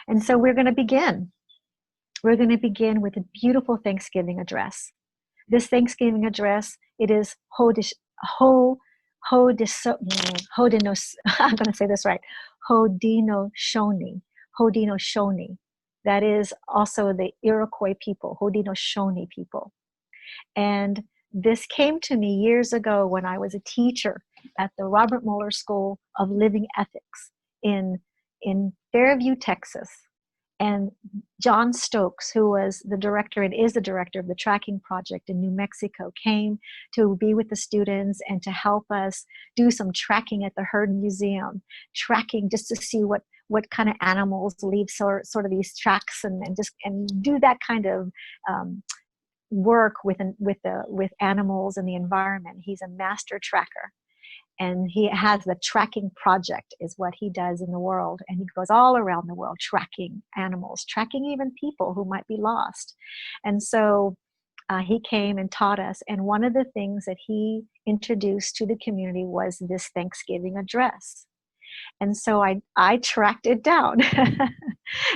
And so we're going to begin. We're going to begin with a beautiful Thanksgiving address. This Thanksgiving address, it is Hodino, I'm going to say this right, Haudenosaunee. Haudenosaunee. That is also the Iroquois people, Haudenosaunee people. And this came to me years ago when I was a teacher at the Robert Mueller School of Living Ethics in Fairview, Texas. And John Stokes, who was the director and is the director of the tracking project in New Mexico, came to be with the students and to help us do some tracking at the Herd Museum, tracking just to see what kind of animals leave sort of these tracks and do that kind of work with animals and the environment. He's a master tracker. And he has the tracking project is what he does in the world. And he goes all around the world tracking animals, tracking even people who might be lost. And so he came and taught us. And one of the things that he introduced to the community was this Thanksgiving address. And so I tracked it down.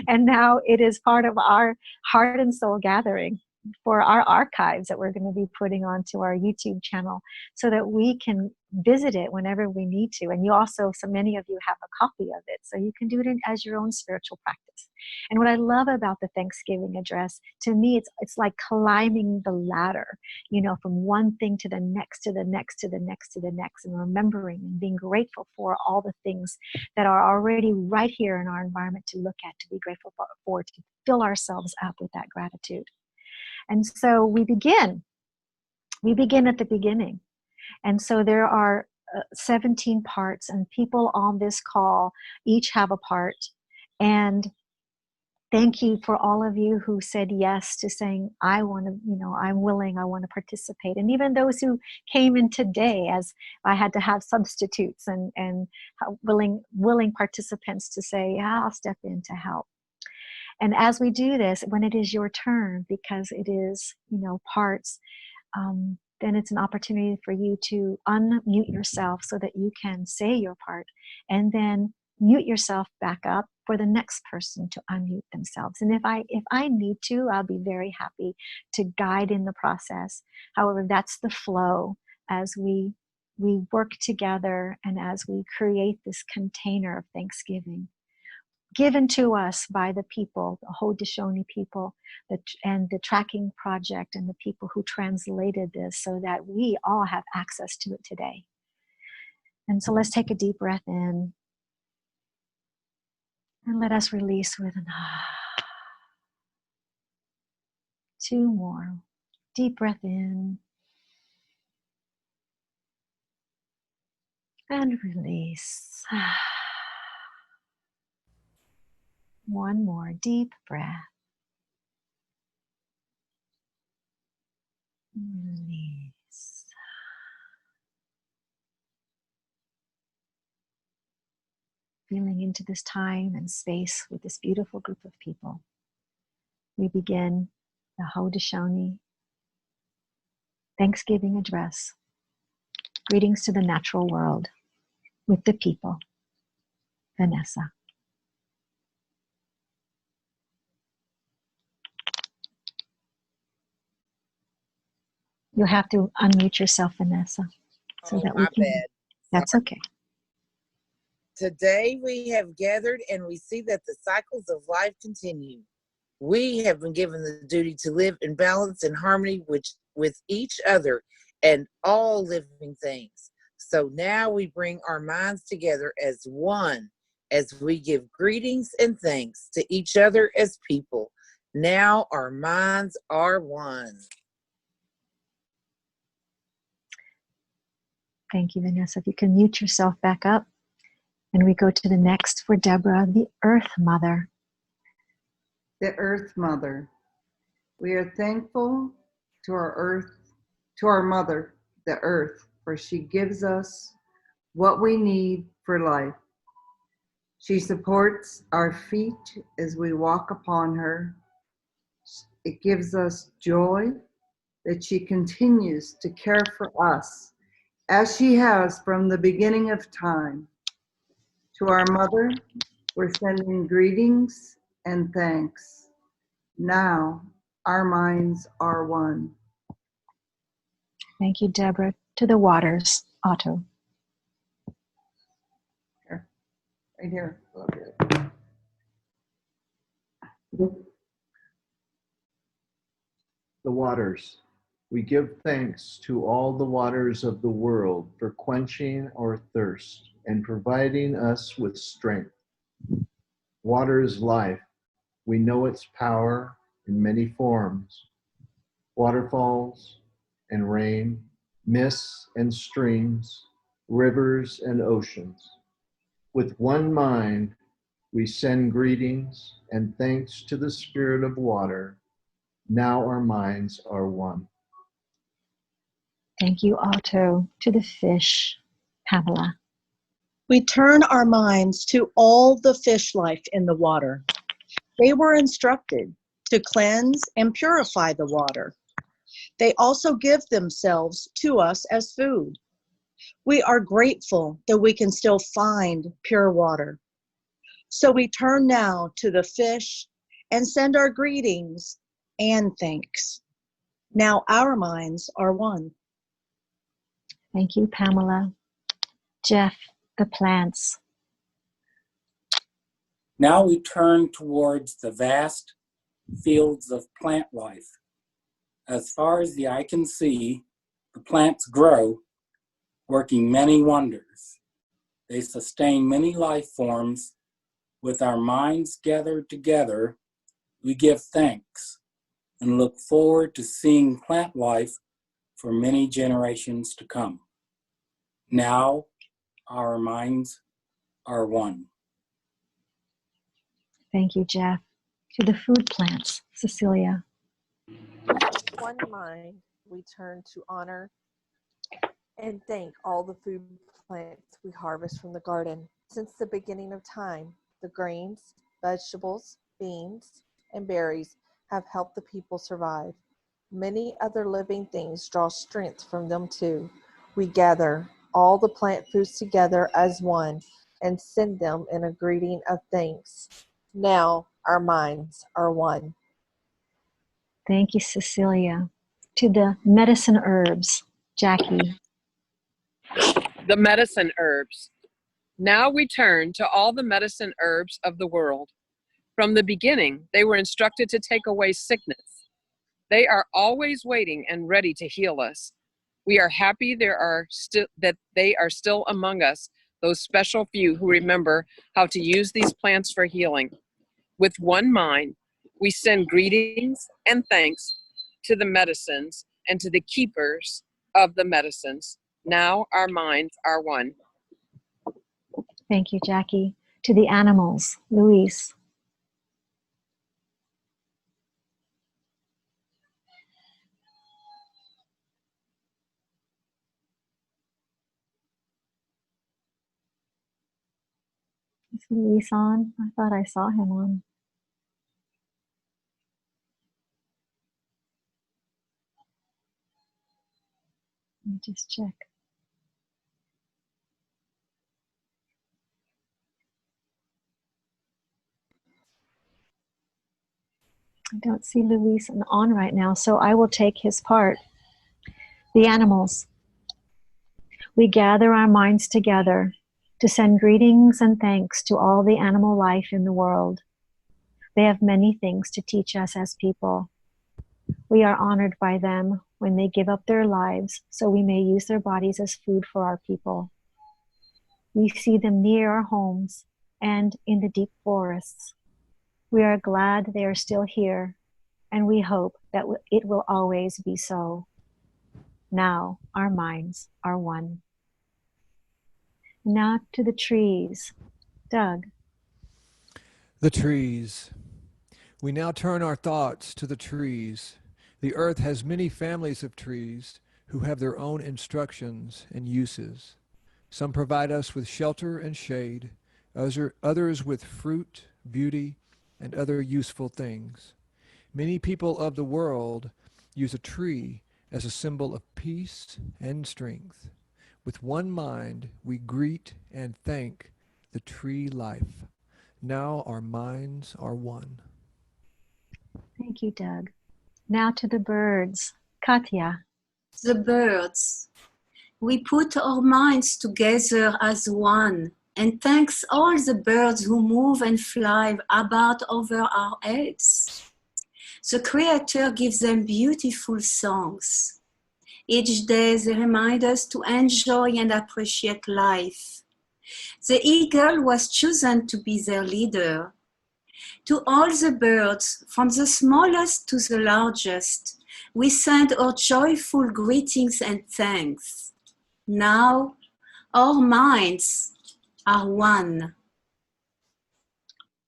And now it is part of our heart and soul gathering for our archives that we're going to be putting onto our YouTube channel so that we can visit it whenever we need to. And you also, so many of you have a copy of it, so you can do it as your own spiritual practice. And what I love about the Thanksgiving address, to me, it's like climbing the ladder, from one thing to the next, to the next, to the next, to the next, and remembering and being grateful for all the things that are already right here in our environment to look at, to be grateful for, to fill ourselves up with that gratitude. And so we begin at the beginning. And so there are 17 parts, and people on this call each have a part. And thank you for all of you who said yes to saying, I want to, I'm willing, I want to participate. And even those who came in today, as I had to have substitutes and willing participants to say, yeah, I'll step in to help. And as we do this, when it is your turn, because it is, parts, then it's an opportunity for you to unmute yourself so that you can say your part, and then mute yourself back up for the next person to unmute themselves. And if I need to, I'll be very happy to guide in the process. However, that's the flow as we work together and as we create this container of Thanksgiving, given to us by the people, the Haudenosaunee people, and the tracking project, and the people who translated this so that we all have access to it today. And so let's take a deep breath in, and let us release with an ah. 2 more. Deep breath in, and release. 1 more deep breath. Release. Feeling into this time and space with this beautiful group of people, we begin the Haudenosaunee Thanksgiving address. Greetings to the natural world with the people. Vanessa. You'll have to unmute yourself, Vanessa, so that we can. Bad. That's okay. Today we have gathered and we see that the cycles of life continue. We have been given the duty to live in balance and harmony with each other and all living things. So now we bring our minds together as one, as we give greetings and thanks to each other as people. Now our minds are one. Thank you, Vanessa. If you can mute yourself back up. And we go to the next for Deborah, the Earth Mother. The Earth Mother. We are thankful to our Earth, to our Mother, the Earth, for she gives us what we need for life. She supports our feet as we walk upon her. It gives us joy that she continues to care for us as she has from the beginning of time. To our Mother, we're sending greetings and thanks. Now our minds are one. Thank you, Deborah. To the waters, Otto. Here, right here. The waters. We give thanks to all the waters of the world for quenching our thirst and providing us with strength. Water is life. We know its power in many forms. Waterfalls and rain, mists and streams, rivers and oceans. With one mind, we send greetings and thanks to the Spirit of water. Now our minds are one. Thank you, Otto. To the fish, Pamela. We turn our minds to all the fish life in the water. They were instructed to cleanse and purify the water. They also give themselves to us as food. We are grateful that we can still find pure water. So we turn now to the fish and send our greetings and thanks. Now our minds are one. Thank you, Pamela. Jeff, the plants. Now we turn towards the vast fields of plant life. As far as the eye can see, the plants grow, working many wonders. They sustain many life forms. With our minds gathered together, we give thanks and look forward to seeing plant life for many generations to come. Now our minds are one. Thank you, Jeff. To the food plants, Cecilia. One mind, we turn to honor and thank all the food plants we harvest from the garden. Since the beginning of time, the grains, vegetables, beans, and berries have helped the people survive. Many other living things draw strength from them too. We gather all the plant foods together as one and send them in a greeting of thanks. Now our minds are one. Thank you, Cecilia. To the medicine herbs, Jackie. The medicine herbs. Now we turn to all the medicine herbs of the world. From the beginning, they were instructed to take away sickness. They are always waiting and ready to heal us. We are happy that they are still among us, those special few who remember how to use these plants for healing. With one mind, we send greetings and thanks to the medicines and to the keepers of the medicines. Now our minds are one. Thank you, Jackie. To the animals, Luis. Is Luis on? I thought I saw him on. Let me just check. I don't see Luis on right now, so I will take his part. The animals. We gather our minds together to send greetings and thanks to all the animal life in the world. They have many things to teach us as people. We are honored by them when they give up their lives so we may use their bodies as food for our people. We see them near our homes and in the deep forests. We are glad they are still here, and we hope that it will always be so. Now our minds are one. Now to the trees. Doug. The trees. We now turn our thoughts to the trees. The earth has many families of trees who have their own instructions and uses. Some provide us with shelter and shade, others with fruit, beauty, and other useful things. Many people of the world use a tree as a symbol of peace and strength. With one mind, we greet and thank the tree life. Now our minds are one. Thank you, Doug. Now to the birds. Katya. The birds. We put our minds together as one, and thanks all the birds who move and fly about over our heads. The Creator gives them beautiful songs. Each day they remind us to enjoy and appreciate life. The eagle was chosen to be their leader. To all the birds, from the smallest to the largest, we send our joyful greetings and thanks. Now, our minds are one.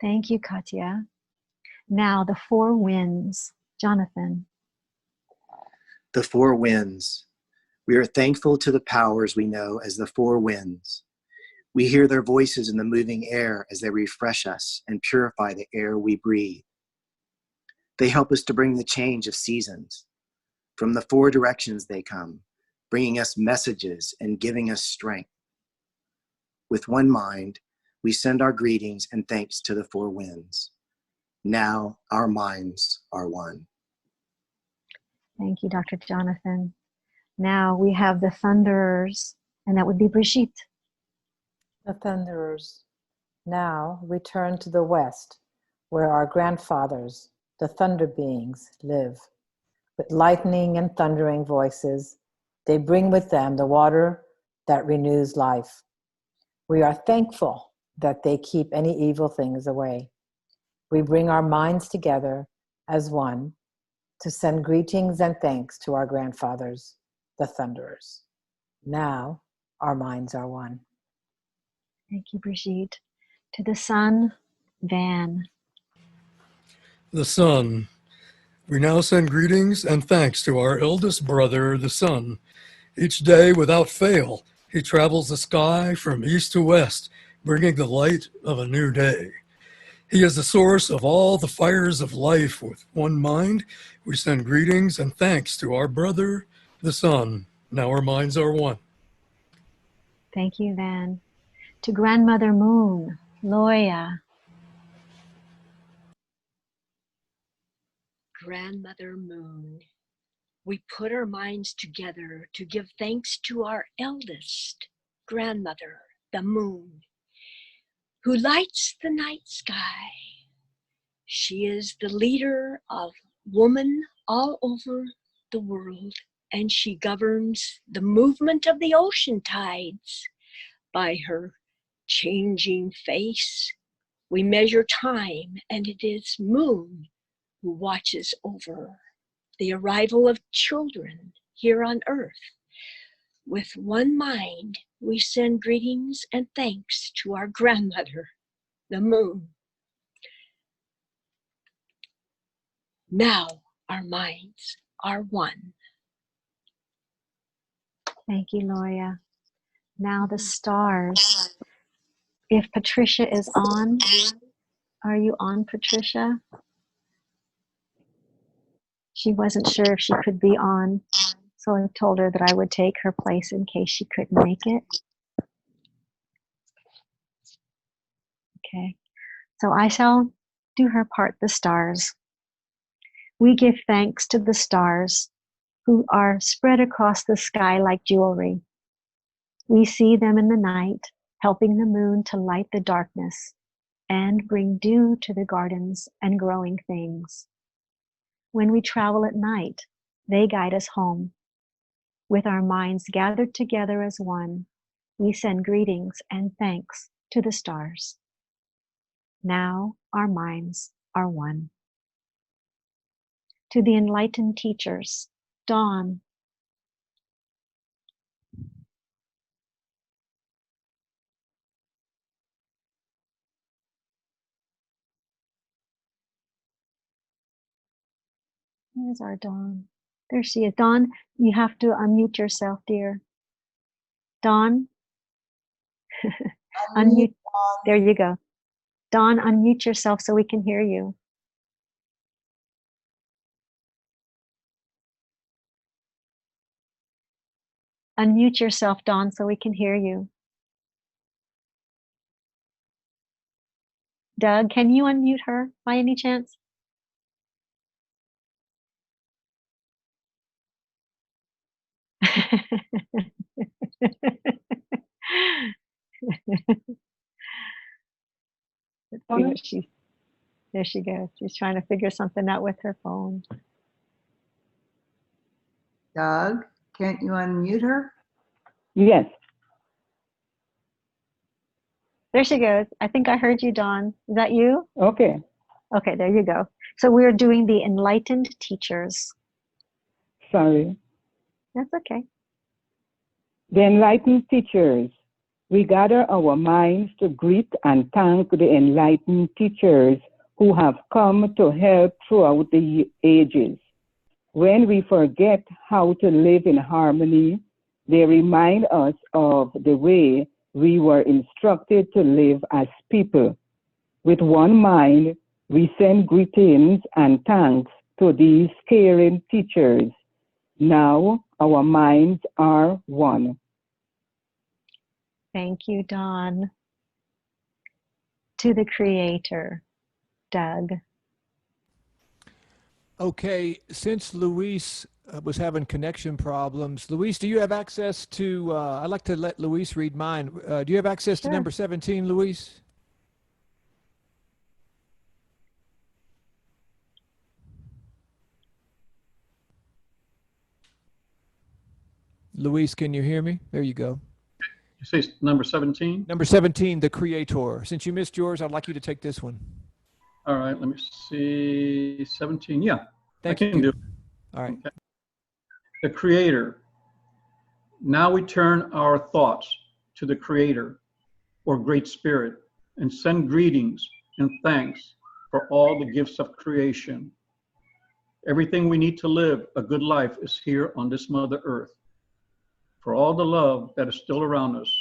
Thank you, Katya. Now the four winds. Jonathan. The four winds. We are thankful to the powers we know as the four winds. We hear their voices in the moving air as they refresh us and purify the air we breathe. They help us to bring the change of seasons. From the four directions they come, bringing us messages and giving us strength. With one mind, we send our greetings and thanks to the four winds. Now our minds are one. Thank you, Dr. Jonathan. Now we have the thunderers, and that would be Brigitte. The thunderers. Now we turn to the west, where our grandfathers, the thunder beings, live. With lightning and thundering voices, they bring with them the water that renews life. We are thankful that they keep any evil things away. We bring our minds together as one to send greetings and thanks to our grandfathers, the thunderers. Now our minds are one. Thank you, Brigitte. To the sun, Van. The sun. We now send greetings and thanks to our eldest brother, the sun. Each day, without fail, he travels the sky from east to west, bringing the light of a new day. He is the source of all the fires of life. With one mind, we send greetings and thanks to our brother, the sun. Now our minds are one. Thank you, Van. To Grandmother Moon, Loya. Grandmother Moon, we put our minds together to give thanks to our eldest grandmother, the moon, who lights the night sky. She is the leader of woman all over the world, and she governs the movement of the ocean tides. By her changing face, we measure time, and it is Moon who watches over the arrival of children here on earth. With one mind, we send greetings and thanks to our grandmother, the moon. Now our minds are one. Thank you, Loya. Now the stars. If Patricia is on, are you on, Patricia? She wasn't sure if she could be on, so I told her that I would take her place in case she couldn't make it. Okay, so I shall do her part, the stars. We give thanks to the stars who are spread across the sky like jewelry. We see them in the night, helping the moon to light the darkness and bring dew to the gardens and growing things. When we travel at night, they guide us home. With our minds gathered together as one, we send greetings and thanks to the stars. Now our minds are one. To the enlightened teachers, Dawn. Where's our Dawn? There she is. Dawn, you have to unmute yourself, dear. Dawn? Unmute. There you go. Dawn, unmute yourself so we can hear you. Unmute yourself, Dawn, so we can hear you. Doug, can you unmute her by any chance? Let's see what she, there she goes. She's trying to figure something out with her phone. Doug, can't you unmute her? Yes. There she goes. I think I heard you, Dawn. Is that you? Okay. Okay, there you go. So we're doing the enlightened teachers. Sorry. That's okay. The enlightened teachers. We gather our minds to greet and thank the enlightened teachers who have come to help throughout the ages. When we forget how to live in harmony, they remind us of the way we were instructed to live as people. With one mind, we send greetings and thanks to these caring teachers. Now our minds are one. Thank you, Dawn. To the Creator, Doug. Okay, since Luis was having connection problems, Luis, do you have access to, I'd like to let Luis read mine. Do you have access to number 17, Luis? Luis, can you hear me? There you go. You say number 17? Number 17, the Creator. Since you missed yours, I'd like you to take this one. All right, let me see. 17, yeah. Thank I can you. do it. All right. Okay. The Creator. Now we turn our thoughts to the Creator, or Great Spirit, and send greetings and thanks for all the gifts of creation. Everything we need to live a good life is here on this Mother Earth. For all the love that is still around us,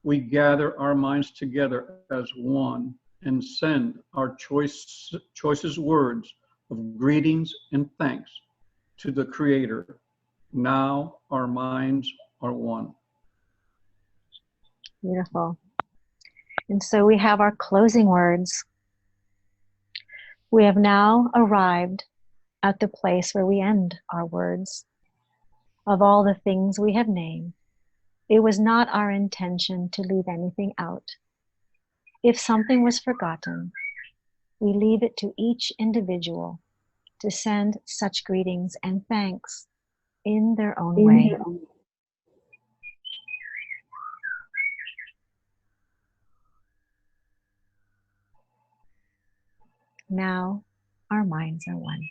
we gather our minds together as one and send our choicest words of greetings and thanks to the Creator. Now our minds are one. Beautiful. And so we have our closing words. We have now arrived at the place where we end our words. Of all the things we have named, it was not our intention to leave anything out. If something was forgotten, we leave it to each individual to send such greetings and thanks in their own way. Now our minds are one.